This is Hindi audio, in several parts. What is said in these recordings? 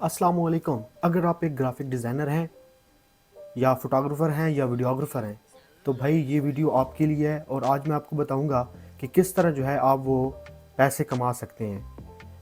अस्सलाम वालेकुम। अगर आप एक ग्राफिक डिज़ाइनर हैं या फोटोग्राफ़र हैं या वीडियोग्राफ़र हैं तो भाई ये वीडियो आपके लिए है। और आज मैं आपको बताऊंगा कि किस तरह जो है आप वो पैसे कमा सकते हैं।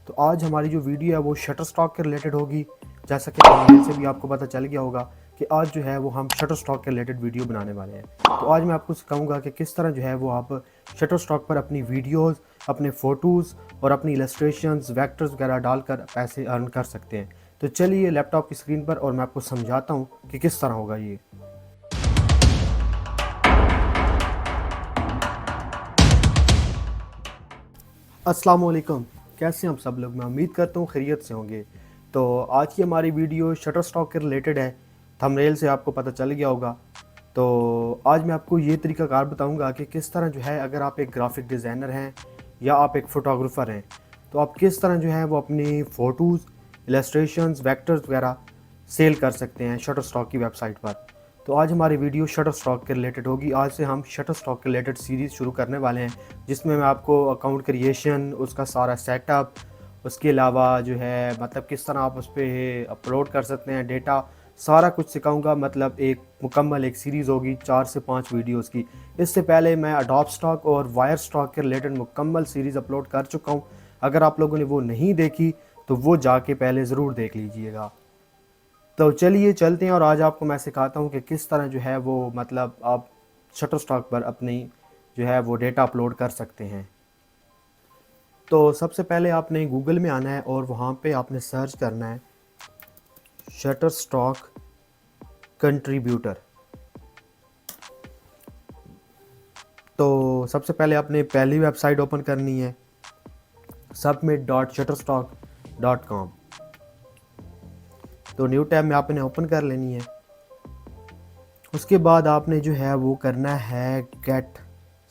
तो आज हमारी जो वीडियो है वो शटर स्टॉक के रिलेटेड होगी। जैसा कि थंबनेल से भी आपको पता चल गया होगा कि आज जो है वो हम शटर स्टॉक के रिलेटेड वीडियो बनाने वाले हैं। तो आज मैं आपको सिखाऊंगा कि किस तरह जो है वो आप शटर स्टॉक पर अपनी वीडियोस, अपने फ़ोटोज़ और अपनी इलस्ट्रेशंस, वेक्टर्स वगैरह डालकर पैसे अर्न कर सकते हैं। तो चलिए लैपटॉप की स्क्रीन पर और मैं आपको समझाता हूँ कि किस तरह होगा ये। अस्सलाम वालेकुम। कैसे हैं आप सब लोग? मैं उम्मीद करता हूँ खैरियत से होंगे। तो आज की हमारी वीडियो शटर स्टॉक के रिलेटेड है। थंबनेल से आपको पता चल गया होगा। तो आज मैं आपको ये तरीकाकार बताऊंगा कि किस तरह जो है अगर आप एक ग्राफिक डिज़ाइनर हैं या आप एक फ़ोटोग्राफ़र हैं तो आप किस तरह जो है वो अपनी फ़ोटोज़, इलस्ट्रेशंस, वेक्टर्स वगैरह सेल कर सकते हैं शटर स्टॉक की वेबसाइट पर। तो आज हमारी वीडियो शटर स्टॉक के रिलेटेड होगी। आज से हम शटर स्टॉक के रिलेटेड सीरीज़ शुरू करने वाले हैं जिसमें मैं आपको अकाउंट क्रिएशन, उसका सारा सेटअप, उसके अलावा जो है मतलब किस तरह आप उस पर अपलोड कर सकते हैं डेटा, सारा कुछ सिखाऊंगा। मतलब एक मुकम्मल एक सीरीज़ होगी 4 से 5 वीडियोस की। इससे पहले मैं अडोब स्टॉक और वायर स्टॉक के रिलेटेड मुकम्मल सीरीज़ अपलोड कर चुका हूँ। अगर आप लोगों ने वो नहीं देखी तो वो जाके पहले ज़रूर देख लीजिएगा। तो चलिए चलते हैं और आज आपको मैं सिखाता हूँ कि किस तरह जो है वो मतलब आप शटर स्टॉक पर अपनी जो है वो डेटा अपलोड कर सकते हैं। तो सबसे पहले आपने गूगल में आना है और वहाँ पे आपने सर्च करना है शटर स्टॉक कंट्रीब्यूटर। तो सबसे पहले आपने पहली वेबसाइट ओपन करनी है submit.shutterstock.com। तो न्यू टैब में आपने ओपन कर लेनी है। उसके बाद आपने जो है वो करना है गेट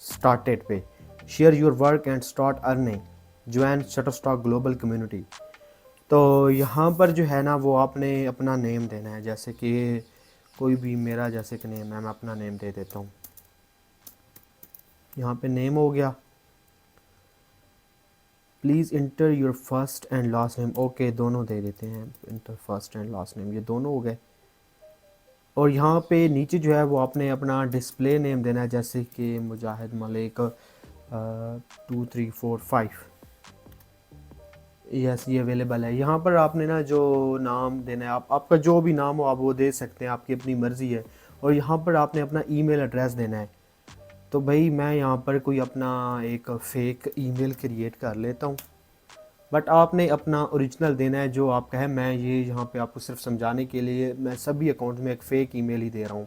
स्टार्टेड पे, share your work and start earning, join Shutterstock global community. तो यहाँ पर जो है ना वो आपने अपना नेम देना है, जैसे कि कोई भी मेरा जैसे कि नेम है, मैं अपना नेम दे देता हूँ। यहाँ पे नेम हो गया। Please inter your first and last name. Okay, दोनों दे देते हैं, inter first and last name, ये दोनों हो गए। और यहाँ पे नीचे जो है वो आपने अपना डिस्प्ले नेम देना है, जैसे कि मुजाहिद मलिक 2345। यस, ये अवेलेबल है। यहाँ पर आपने ना जो नाम देना है, आपका जो भी नाम हो आप वो दे सकते हैं, आपकी अपनी मर्ज़ी है। और यहाँ पर आपने अपना ईमेल एड्रेस देना है। तो भाई मैं यहाँ पर कोई अपना एक फ़ेक ईमेल क्रिएट कर लेता हूँ, बट आपने अपना ओरिजिनल देना है जो आपका है। मैं ये यहाँ पे आपको सिर्फ समझाने के लिए मैं सभी अकाउंट में एक फ़ेक ईमेल ही दे रहा हूँ।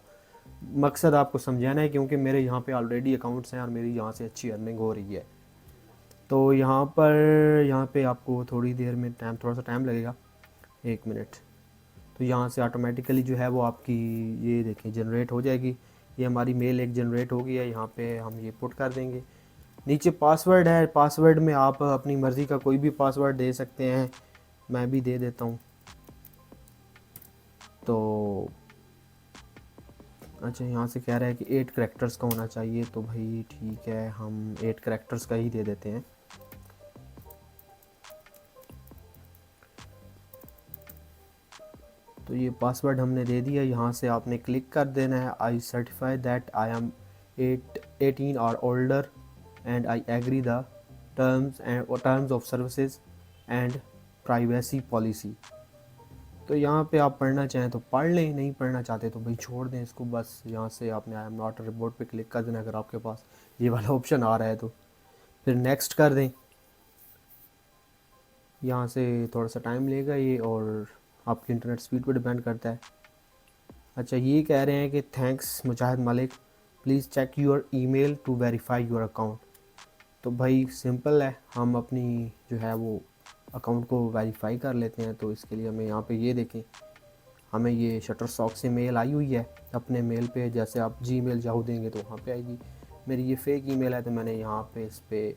मकसद आपको समझाना है क्योंकि मेरे यहाँ पे ऑलरेडी अकाउंट्स हैं और मेरी यहाँ से अच्छी अर्निंग हो रही है। तो यहाँ पे आपको थोड़ी देर में थोड़ा सा टाइम लगेगा, 1 मिनट। तो यहाँ से ऑटोमेटिकली जो है वो आपकी ये देखें जनरेट हो जाएगी। ये हमारी मेल एक जनरेट हो गई है। यहाँ पे हम ये पुट कर देंगे। नीचे पासवर्ड है, पासवर्ड में आप अपनी मर्ज़ी का कोई भी पासवर्ड दे सकते हैं, मैं भी दे देता हूँ। तो अच्छा, यहाँ से कह रहा है कि 8 करैक्टर्स का होना चाहिए, तो भाई ठीक है, हम 8 करैक्टर्स का ही दे देते हैं। तो ये पासवर्ड हमने दे दिया। यहाँ से आपने क्लिक कर देना है I certify that I am 18 और older and I agree the terms of services and privacy policy. तो यहाँ पे आप पढ़ना चाहें तो पढ़ लें, नहीं पढ़ना चाहते तो भाई छोड़ दें इसको। बस यहाँ से आपने आई एम नॉट रिपोर्ट पे क्लिक कर देना अगर आपके पास ये वाला ऑप्शन आ रहा है तो। फिर नेक्स्ट कर दें। यहाँ से थोड़ा सा टाइम लेगा ये और आपकी इंटरनेट स्पीड पे डिपेंड करता है। अच्छा, ये कह रहे हैं कि thanks Mujahid Malik, please check your email to verify your account. तो भाई सिंपल है, हम अपनी जो है वो अकाउंट को वेरीफाई कर लेते हैं। तो इसके लिए हमें यहाँ पे ये देखें, हमें ये शटर स्टॉक से मेल आई हुई है अपने मेल पे। जैसे आप जीमेल याहू देंगे तो वहाँ पे आएगी। मेरी ये फेक ईमेल है तो मैंने यहाँ पे इस पर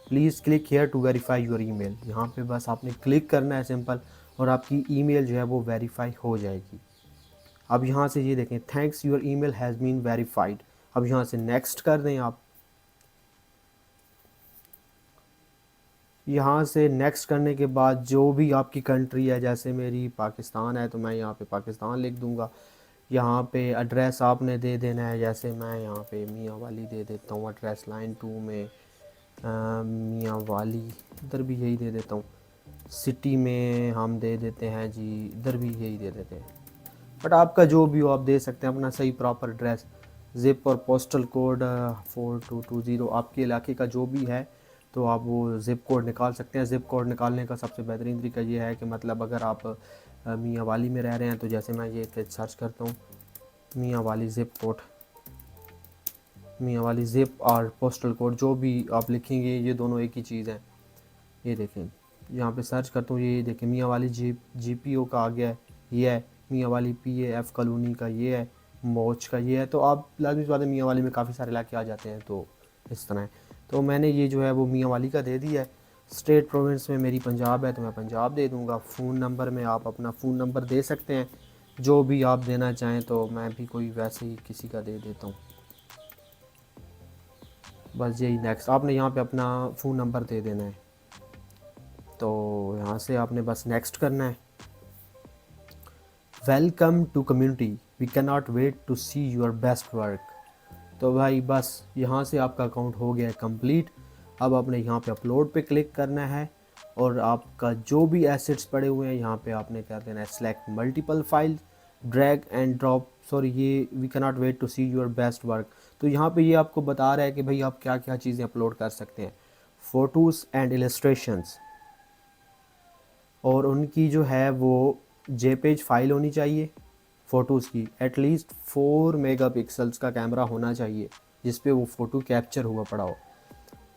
please click here to verify your email, यहाँ पे बस आपने क्लिक करना है सिंपल, और आपकी ईमेल जो है वो वेरीफाई हो जाएगी। अब यहाँ से ये देखें, thanks your email has been verified. अब यहाँ से नेक्स्ट कर दें आप। यहाँ से नेक्स्ट करने के बाद जो भी आपकी कंट्री है, जैसे मेरी पाकिस्तान है तो मैं यहाँ पे पाकिस्तान लिख दूँगा। यहाँ पे एड्रेस आपने दे देना है, जैसे मैं यहाँ पे मियाँ वाली दे देता हूँ एड्रेस लाइन 2 में। मियाँ वाली इधर भी यही दे देता हूँ। सिटी में हम दे देते हैं जी, इधर भी यही दे देते हैं। बट आपका जो भी हो आप दे सकते हैं अपना सही प्रॉपर एड्रेस। ज़िप और पोस्टल कोड 4220 आपके इलाके का जो भी है, तो आप वो ज़िप कोड निकाल सकते हैं। ज़िप कोड निकालने का सबसे बेहतरीन तरीका ये है कि मतलब अगर आप मियाँ वाली में रह रहे हैं तो जैसे मैं ये सर्च करता हूँ मियाँ वाली ज़िप कोड, मियाँ वाली ज़िप और पोस्टल कोड जो भी आप लिखेंगे ये दोनों एक ही चीज़ है। ये देखें यहाँ पे सर्च करता हूँ, ये देखें मियाँ वाली GPO का आ गया है, ये है मियाँ वाली PAF कॉलोनी का, ये है मोच का, ये है। तो आप लाजमी बात है मियाँ वाली में काफ़ी सारे इलाके आ जाते हैं, तो इस तरह है। तो मैंने ये जो है वो मियाँ वाली का दे दिया है। स्टेट प्रोविंस में मेरी पंजाब है तो मैं पंजाब दे दूँगा। फ़ोन नंबर में आप अपना फ़ोन नंबर दे सकते हैं जो भी आप देना चाहें, तो मैं भी कोई वैसे ही किसी का दे देता हूँ। बस यही नेक्स्ट आपने यहाँ पे अपना फ़ोन नंबर दे देना है। तो यहाँ से आपने बस नेक्स्ट करना है। Welcome to community, we can not wait to see your best work. तो भाई बस यहाँ से आपका अकाउंट हो गया है कंप्लीट। अब आपने यहाँ पे अपलोड पे क्लिक करना है और आपका जो भी एसेट्स पड़े हुए हैं यहाँ पे आपने कर देना है select multiple file, drag and drop. Sorry, ये we can not wait to see your best work. तो यहाँ पे ये आपको बता रहा है कि भाई आप क्या क्या चीज़ें अपलोड कर सकते हैं। फ़ोटोज़ एंड इलस्ट्रेशंस, और उनकी जो है वो जेपेज फाइल होनी चाहिए। फ़ोटोज़ की एटलीस्ट 4 मेगापिक्सल्स का कैमरा होना चाहिए जिस पे वो फ़ोटो कैप्चर हुआ पड़ा हो।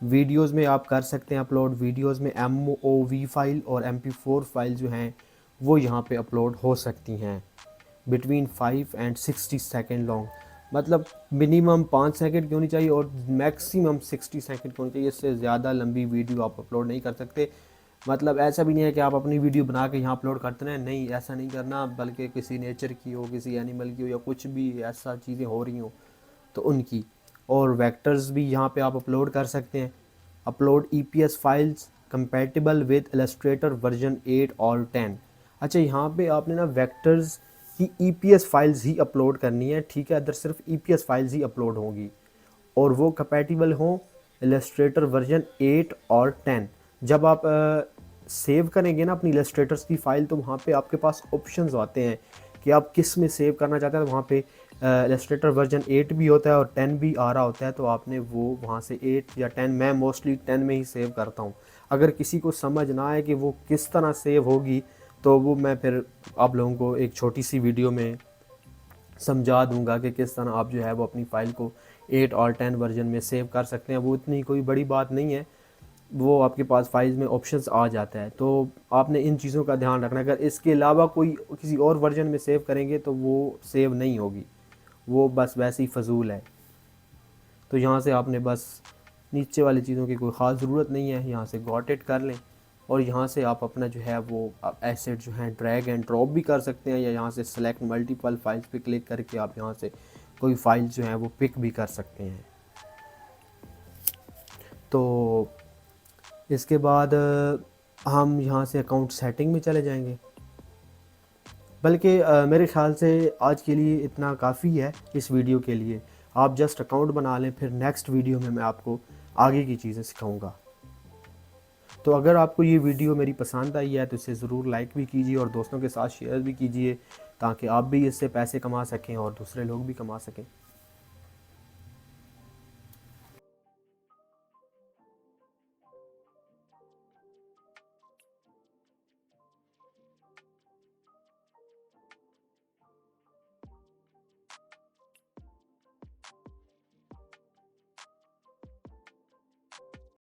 वीडियोस में आप कर सकते हैं अपलोड। वीडियोस में MOV फाइल और MP4 फाइल जो हैं वो यहाँ पे अपलोड हो सकती हैं बिटवीन 5 एंड 60 सेकेंड लॉन्ग। मतलब मिनिमम 5 सेकंड की होनी चाहिए और मैक्सिमम 60 सेकंड की होनी चाहिए। इससे ज़्यादा लंबी वीडियो आप अपलोड नहीं कर सकते। मतलब ऐसा भी नहीं है कि आप अपनी वीडियो बना के यहाँ अपलोड करते हैं, नहीं ऐसा नहीं करना। बल्कि किसी नेचर की हो, किसी एनिमल की हो, या कुछ भी ऐसा चीज़ें हो रही हो तो उनकी। और वेक्टर्स भी यहाँ पे आप अपलोड कर सकते हैं। Upload EPS files compatible with Illustrator version 8 और 10। अच्छा, यहाँ पे आपने ना वेक्टर्स की EPS फाइल्स ही अपलोड करनी है, ठीक है। अदर सिर्फ EPS फाइल्स ही अपलोड होंगी और वो कंपैटिबल हों इलस्ट्रेटर वर्जन 8 और 10। जब आप सेव करेंगे ना अपनी इलस्ट्रेटर्स की फ़ाइल, तो वहाँ पे आपके पास ऑप्शंस आते हैं कि आप किस में सेव करना चाहते हैं। तो वहाँ पे इलस्ट्रेटर वर्जन 8 भी होता है और 10 भी आ रहा होता है, तो आपने वो वहाँ से 8 या 10, मैं मोस्टली 10 में ही सेव करता हूँ। अगर किसी को समझ ना आए कि वो किस तरह सेव होगी, तो वो मैं फिर आप लोगों को एक छोटी सी वीडियो में समझा दूंगा कि किस तरह आप जो है वो अपनी फ़ाइल को 8 और 10 वर्जन में सेव कर सकते हैं। वो इतनी कोई बड़ी बात नहीं है, वो आपके पास फाइल्स में ऑप्शंस आ जाता है। तो आपने इन चीज़ों का ध्यान रखना। अगर इसके अलावा कोई किसी और वर्जन में सेव करेंगे तो वो सेव नहीं होगी, वो बस वैसे ही फ़जूल है। तो यहाँ से आपने बस नीचे वाली चीज़ों की कोई ख़ास ज़रूरत नहीं है, यहाँ से गॉट इट कर लें। और यहाँ से आप अपना जो है वो एसेट जो है ड्रैग एंड ड्रॉप भी कर सकते हैं, या यहाँ से सेलेक्ट मल्टीपल फाइल्स पे क्लिक करके आप यहाँ से कोई फाइल जो है वो पिक भी कर सकते हैं। तो इसके बाद हम यहाँ से अकाउंट सेटिंग में चले जाएंगे। बल्कि मेरे ख़्याल से आज के लिए इतना काफ़ी है इस वीडियो के लिए। आप जस्ट अकाउंट बना लें, फिर नेक्स्ट वीडियो में मैं आपको आगे की चीज़ें सिखाऊंगा। तो अगर आपको ये वीडियो मेरी पसंद आई है तो इसे ज़रूर लाइक भी कीजिए और दोस्तों के साथ शेयर भी कीजिए, ताकि आप भी इससे पैसे कमा सकें और दूसरे लोग भी कमा सकें।